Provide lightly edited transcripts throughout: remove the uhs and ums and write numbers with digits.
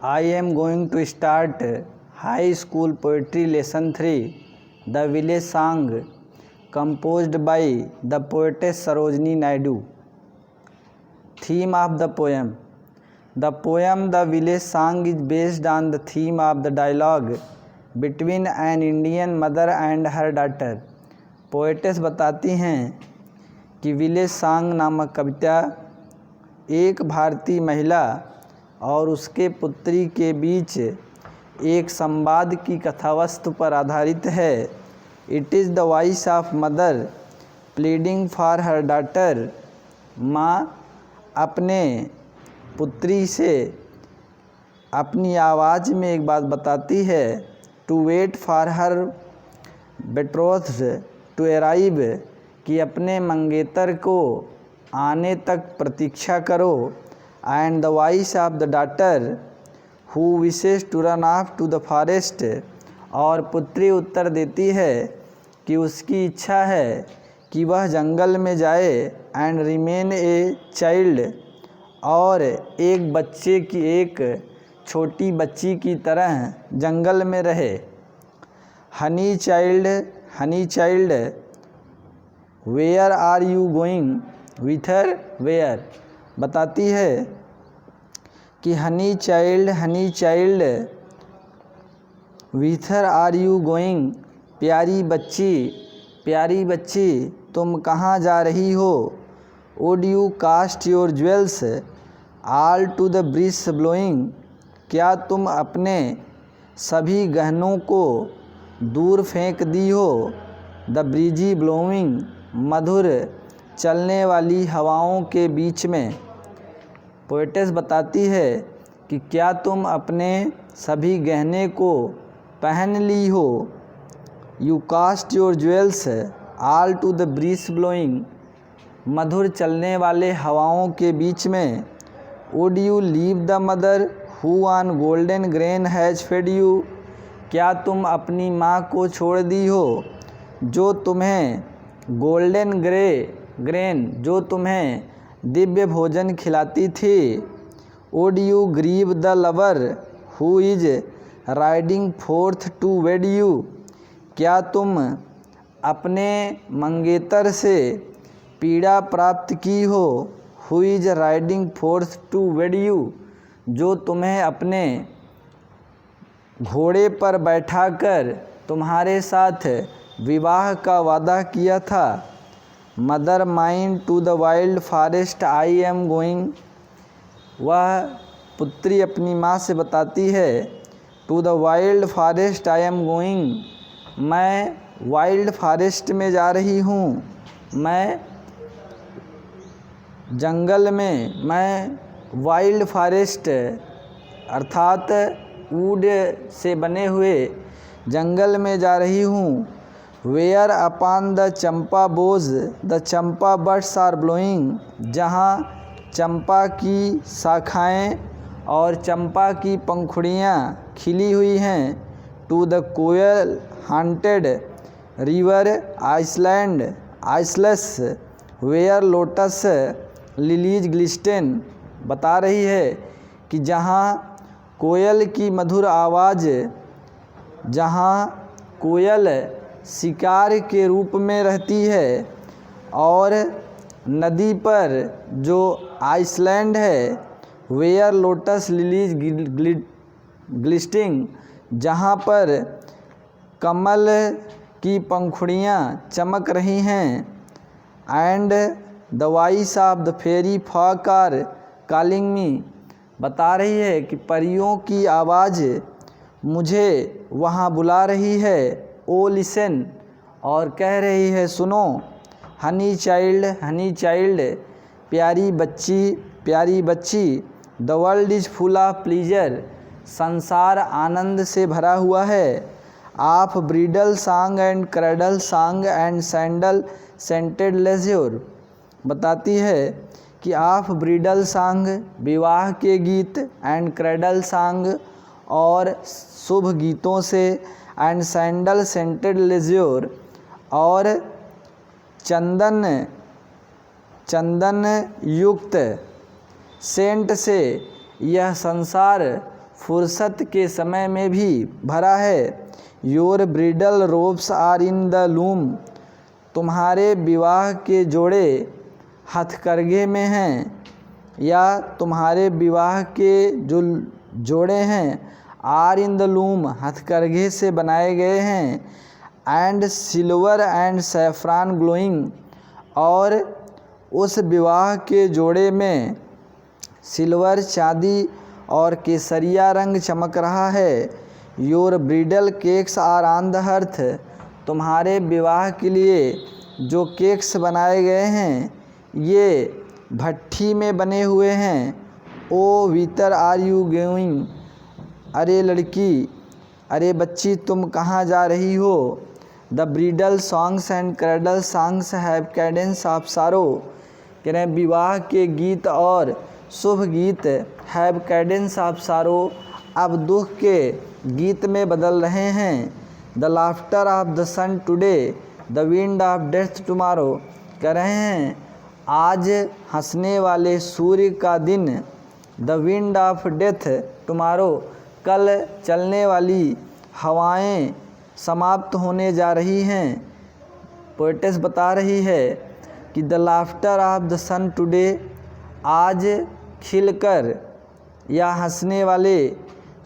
I am going to start high school poetry lesson 3, The Village Song, composed by the poetess Sarojini Naidu. Theme of the poem. The poem The Village Song is based on the theme of the dialogue between an Indian mother and her daughter. Poetess बताती हैं कि village song नामक कविता एक भारतीय महिला और उसके पुत्री के बीच एक संवाद की कथावस्तु पर आधारित है। It is the voice of mother pleading for her daughter. माँ अपने पुत्री से अपनी आवाज़ में एक बात बताती है, to wait for her betrothed to arrive, कि अपने मंगेतर को आने तक प्रतीक्षा करो। And the voice of the daughter who wishes to run off to the forest, और पुत्री उत्तर देती है कि उसकी इच्छा है कि वह जंगल में जाए। एंड रिमेन ए चाइल्ड, और एक छोटी बच्ची की तरह जंगल में रहे। Honey child where are you going, whither where, बताती है कि honey child whither are you going, प्यारी बच्ची तुम कहाँ जा रही हो। Would you cast your jewels all to the breeze blowing, क्या तुम अपने सभी गहनों को दूर फेंक दी हो। द ब्रीजी ब्लोइंग, मधुर चलने वाली हवाओं के बीच में। पोएटेस बताती है कि क्या तुम अपने सभी गहने को पहन ली हो। You cast your jewels all to the breeze blowing, मधुर चलने वाले हवाओं के बीच में। Would you leave the mother who on golden grain has fed you, क्या तुम अपनी माँ को छोड़ दी हो जो तुम्हें गोल्डन ग्रेन, जो तुम्हें दिव्य भोजन खिलाती थी। Would you grieve the lover who is riding forth to wed you, क्या तुम अपने मंगेतर से पीड़ा प्राप्त की हो। Who is riding forth to wed you, जो तुम्हें अपने घोड़े पर बैठाकर तुम्हारे साथ विवाह का वादा किया था। Mother mine to the wild forest I am going, वह पुत्री अपनी माँ से बताती है, to the wild forest I am going, मैं वाइल्ड फॉरेस्ट में जा रही हूँ, मैं जंगल में, मैं वाइल्ड फॉरेस्ट अर्थात वुड से बने हुए जंगल में जा रही हूँ। Where upon the champa boughs the champa birds are blowing, जहाँ चंपा की शाखाएँ और चंपा की पंखुड़ियाँ खिली हुई हैं। To the koel haunted river isles where lotus lilies glisten, बता रही है कि जहाँ कोयल की मधुर आवाज़, जहाँ कोयल शिकार के रूप में रहती है, और नदी पर जो आइसलैंड है, वेयर लोटस लिलीज ग्लिस्टिंग, जहाँ पर कमल की पंखुड़ियाँ चमक रही हैं। And the voice of the fairy folk are calling me, बता रही है कि परियों की आवाज़ मुझे वहाँ बुला रही है। ओ लिसन, और कह रही है सुनो। हनी चाइल्ड, प्यारी बच्ची, the world is full of pleasure, संसार आनंद से भरा हुआ है। Of bridal song and cradle song and sandal scented leisure, बताती है कि ऑफ ब्रीडल सॉन्ग, विवाह के गीत, एंड क्रैडल सॉन्ग, और शुभ गीतों से, एंड सैंडल सेंटेड लेज्योर, और चंदन युक्त सेंट से यह संसार फुर्सत के समय में भी भरा है। Your bridal robes are in the loom, तुम्हारे विवाह के जोड़े हथकरघे में हैं, या तुम्हारे विवाह के जो जोड़े हैं आर इन द लूम, हथकरघे से बनाए गए हैं। And silver and saffron glowing, और उस विवाह के जोड़े में सिल्वर चांदी और केसरिया रंग चमक रहा है। Your bridal cakes are on the hearth, तुम्हारे विवाह के लिए जो केक्स बनाए गए हैं ये भट्ठी में बने हुए हैं। ओ व्हिथर आर यू गोइंग, अरे लड़की, अरे बच्ची, तुम कहाँ जा रही हो। The bridle songs and cradle songs have Cadence of सारो, कह रहे हैं विवाह के गीत और शुभ गीत हैव कैडेंस ऑफ सारो, अब दुख के गीत में बदल रहे हैं। The laughter of the sun today, the wind of death tomorrow, कह रहे हैं आज हंसने वाले सूर्य का दिन, the wind of death tomorrow, कल चलने वाली हवाएं समाप्त होने जा रही हैं। पोएटेस बता रही है कि the laughter of the sun today, आज खिलकर या हंसने वाले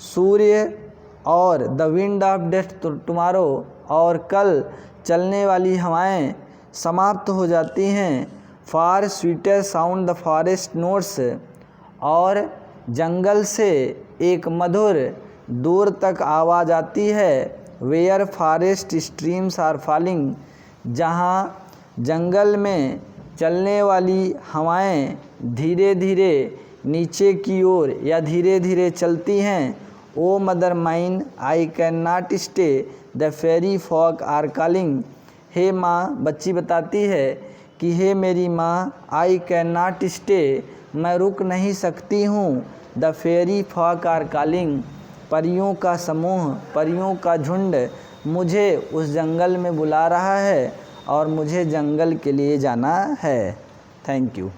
सूर्य, और the wind of death tomorrow, और कल चलने वाली हवाएं समाप्त हो जाती हैं। Far sweeter sound the forest notes, और जंगल से एक मधुर दूर तक आवाज़ आती है। Where forest streams are falling, जहाँ जंगल में चलने वाली हवाएं धीरे धीरे नीचे की ओर या धीरे धीरे चलती हैं। O mother mine I can not stay, the fairy folk are calling, हे माँ, बच्ची बताती है कि हे मेरी माँ, आई कैन नॉट स्टे, मैं रुक नहीं सकती हूँ। The fairy folk are calling, परियों का समूह, परियों का झुंड मुझे उस जंगल में बुला रहा है और मुझे जंगल के लिए जाना है। Thank you.